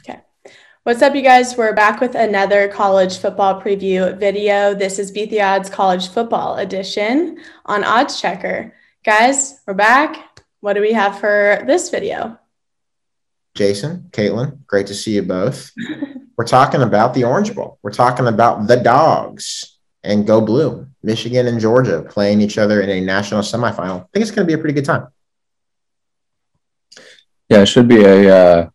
Okay. What's up, you guys? We're back with another college football preview video. This is Beat the Odds College Football Edition on Odds Checker. Guys, we're back. What do we have for this video? Jason, Caitlin, great to see you both. We're talking about the Orange Bowl. We're talking about the Dogs and Go Blue. Michigan and Georgia playing each other in a national semifinal. I think it's going to be a pretty good time. Yeah, it should be a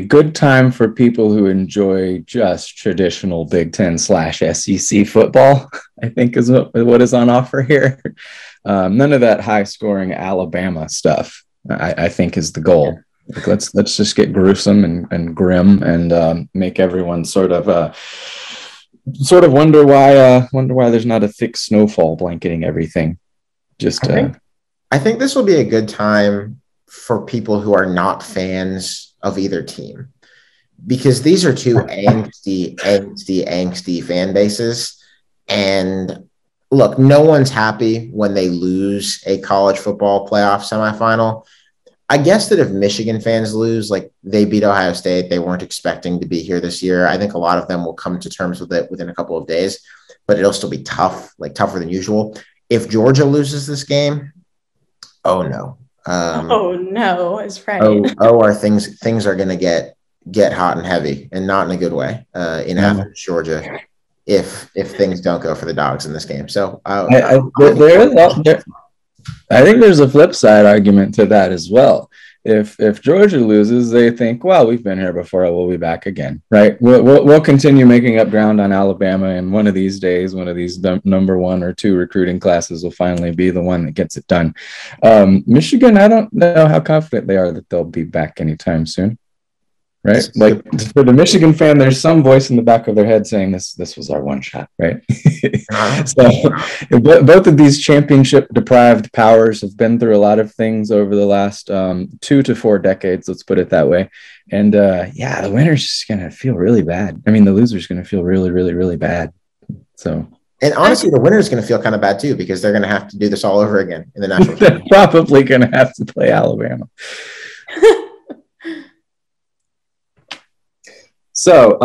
good time for people who enjoy just traditional Big Ten/SEC football, I think is what is on offer here. None of that high-scoring Alabama stuff, I think, is the goal. Like, let's just get gruesome and grim and make everyone sort of wonder why there's not a thick snowfall blanketing everything. I think this will be a good time for people who are not fans of either team, because these are two angsty fan bases. And look, no one's happy when they lose a college football playoff semifinal. I guess that if Michigan fans lose, like they beat Ohio State, they weren't expecting to be here this year. I think a lot of them will come to terms with it within a couple of days, but it'll still be tough, like tougher than usual. If Georgia loses this game, oh no. Is right. Are things are going to get hot and heavy, and not in a good way in Athens, Georgia, if things don't go for the Dogs in this game. So I think there's a flip side argument to that as well. If Georgia loses, they think, well, we've been here before, we'll be back again, right? We'll continue making up ground on Alabama, and one of these days, one of these number 1 or 2 recruiting classes will finally be the one that gets it done. Michigan, I don't know how confident they are that they'll be back anytime soon. Right? Like, for the Michigan fan, there's some voice in the back of their head saying this was our one shot, right? So both of these championship deprived powers have been through a lot of things over the last 2 to 4 decades, let's put it that way. And the winner's just going to feel really bad. I mean, the loser's going to feel really, really, really bad. So, and honestly, the winner's going to feel kind of bad too, because they're going to have to do this all over again in the national championship. They're probably going to have to play Alabama. So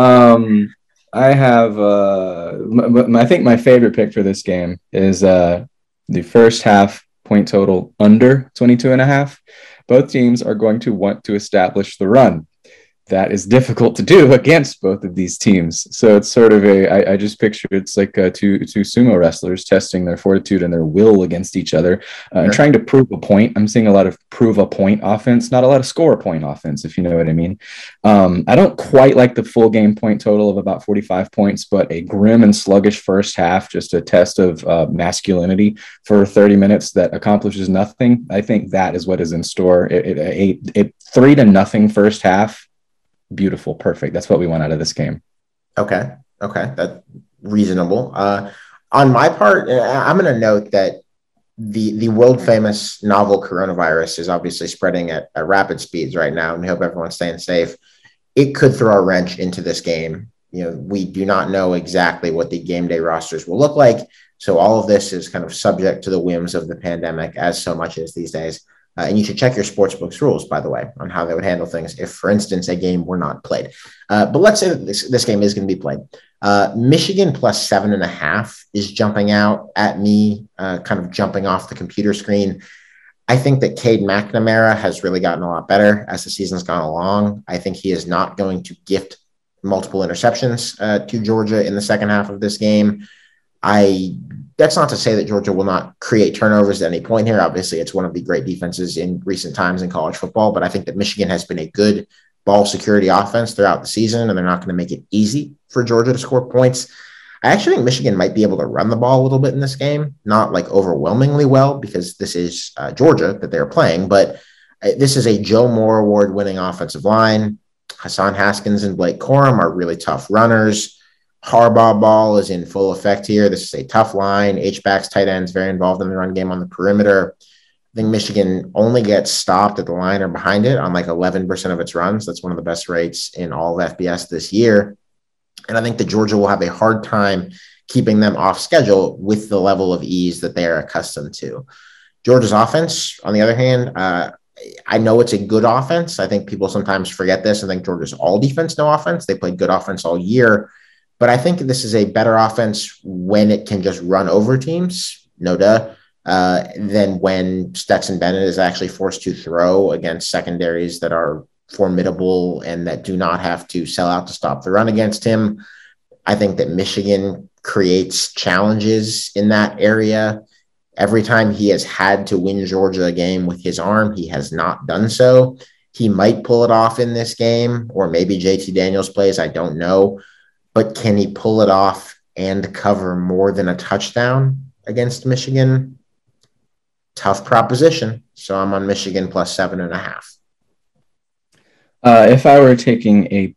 I have I think my favorite pick for this game is the first half point total under 22.5. Both teams are going to want to establish the run. That is difficult to do against both of these teams. So it's sort of I just picture it's like two sumo wrestlers testing their fortitude and their will against each other and trying to prove a point. I'm seeing a lot of prove a point offense, not a lot of score a point offense, if you know what I mean. I don't quite like the full game point total of about 45 points, but a grim and sluggish first half, just a test of masculinity for 30 minutes that accomplishes nothing. I think that is what is in store. It 3-0 first half. Beautiful, perfect. That's what we want out of this game. Okay, that's reasonable. On my part, I'm going to note that the world famous novel coronavirus is obviously spreading at rapid speeds right now, and we hope everyone's staying safe. It could throw a wrench into this game. We do not know exactly what the game day rosters will look like, so all of this is kind of subject to the whims of the pandemic, as so much is these days. And you should check your sportsbook's rules, by the way, on how they would handle things if, for instance, a game were not played. But let's say that this game is going to be played. Michigan plus 7.5 is jumping out at me, kind of jumping off the computer screen. I think that Cade McNamara has really gotten a lot better as the season's gone along. I think he is not going to gift multiple interceptions to Georgia in the second half of this game. That's not to say that Georgia will not create turnovers at any point here. Obviously, it's one of the great defenses in recent times in college football, but I think that Michigan has been a good ball security offense throughout the season, and they're not going to make it easy for Georgia to score points. I actually think Michigan might be able to run the ball a little bit in this game, not like overwhelmingly well, because this is Georgia that they're playing, but this is a Joe Moore award-winning offensive line. Hassan Haskins and Blake Corum are really tough runners. Harbaugh ball is in full effect here. This is a tough line. H-backs, tight ends, very involved in the run game on the perimeter. I think Michigan only gets stopped at the line or behind it on like 11% of its runs. That's one of the best rates in all of FBS this year. And I think that Georgia will have a hard time keeping them off schedule with the level of ease that they are accustomed to. Georgia's offense, on the other hand, I know it's a good offense. I think people sometimes forget this and think Georgia's all defense, no offense. They played good offense all year. But I think this is a better offense when it can just run over teams, no duh, than when Stetson Bennett is actually forced to throw against secondaries that are formidable and that do not have to sell out to stop the run against him. I think that Michigan creates challenges in that area. Every time he has had to win Georgia a game with his arm, he has not done so. He might pull it off in this game, or maybe JT Daniels plays, I don't know. But can he pull it off and cover more than a touchdown against Michigan? Tough proposition. So I'm on Michigan plus 7.5. If I were taking a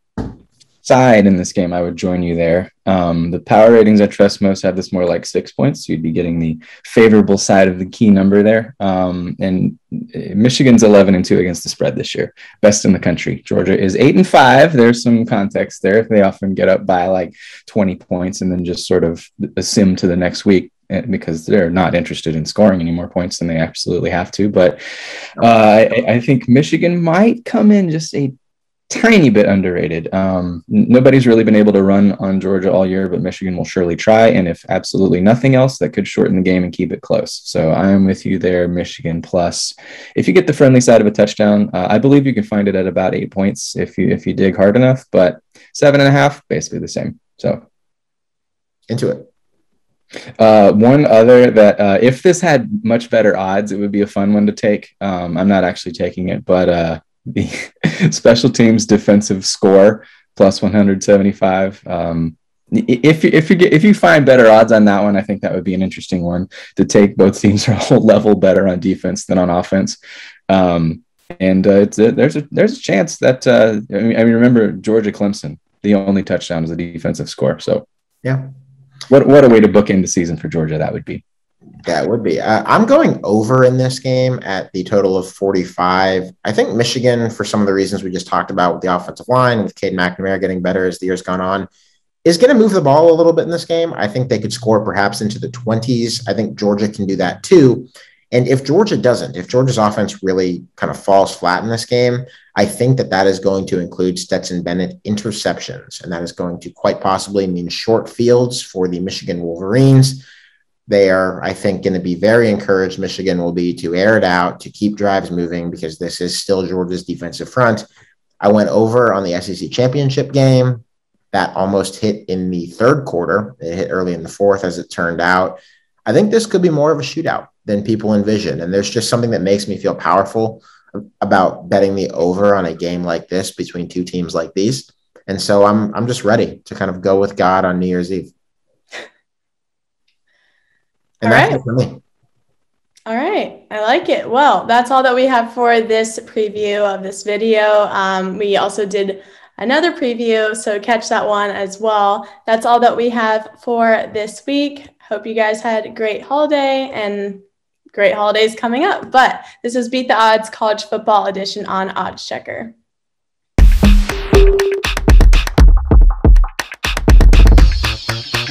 side in this game, I would join you there. The power ratings I trust most have this more like 6 points. So you'd be getting the favorable side of the key number there. And Michigan's 11-2 against the spread this year, best in the country. Georgia is 8-5. There's some context there. They often get up by like 20 points and then just sort of sim to the next week, because they're not interested in scoring any more points than they absolutely have to. But I think Michigan might come in just a tiny bit underrated. Nobody's really been able to run on Georgia all year, but Michigan will surely try. And if absolutely nothing else, that could shorten the game and keep it close. So I am with you there, Michigan plus. If you get the friendly side of a touchdown, I believe you can find it at about 8 points if you dig hard enough, but 7.5, basically the same. So into it. One other that if this had much better odds, it would be a fun one to take. I'm not actually taking it, but the special teams defensive score plus 175. If you find better odds on that one, I think that would be an interesting one to take. Both teams are a whole level better on defense than on offense. And there's a chance that I mean, remember Georgia Clemson, the only touchdown is a defensive score. So yeah. What a way to book in the season for Georgia that would be. That would be. I'm going over in this game at the total of 45. I think Michigan, for some of the reasons we just talked about with the offensive line, with Cade McNamara getting better as the year's gone on, is going to move the ball a little bit in this game. I think they could score perhaps into the 20s. I think Georgia can do that too. And if Georgia doesn't, if Georgia's offense really kind of falls flat in this game, I think that is going to include Stetson Bennett interceptions. And that is going to quite possibly mean short fields for the Michigan Wolverines. They are, I think, going to be very encouraged. Michigan will be to air it out, to keep drives moving, because this is still Georgia's defensive front. I went over on the SEC championship game. That almost hit in the third quarter. It hit early in the fourth, as it turned out. I think this could be more of a shootout than people envision. And there's just something that makes me feel powerful about betting the over on a game like this between two teams like these. And so I'm just ready to kind of go with God on New Year's Eve. And that's it for me. All right. I like it. Well, that's all that we have for this preview of this video. We also did another preview, so catch that one as well. That's all that we have for this week. Hope you guys had a great holiday and great holidays coming up. But this is Beat the Odds College Football Edition on Odds Checker.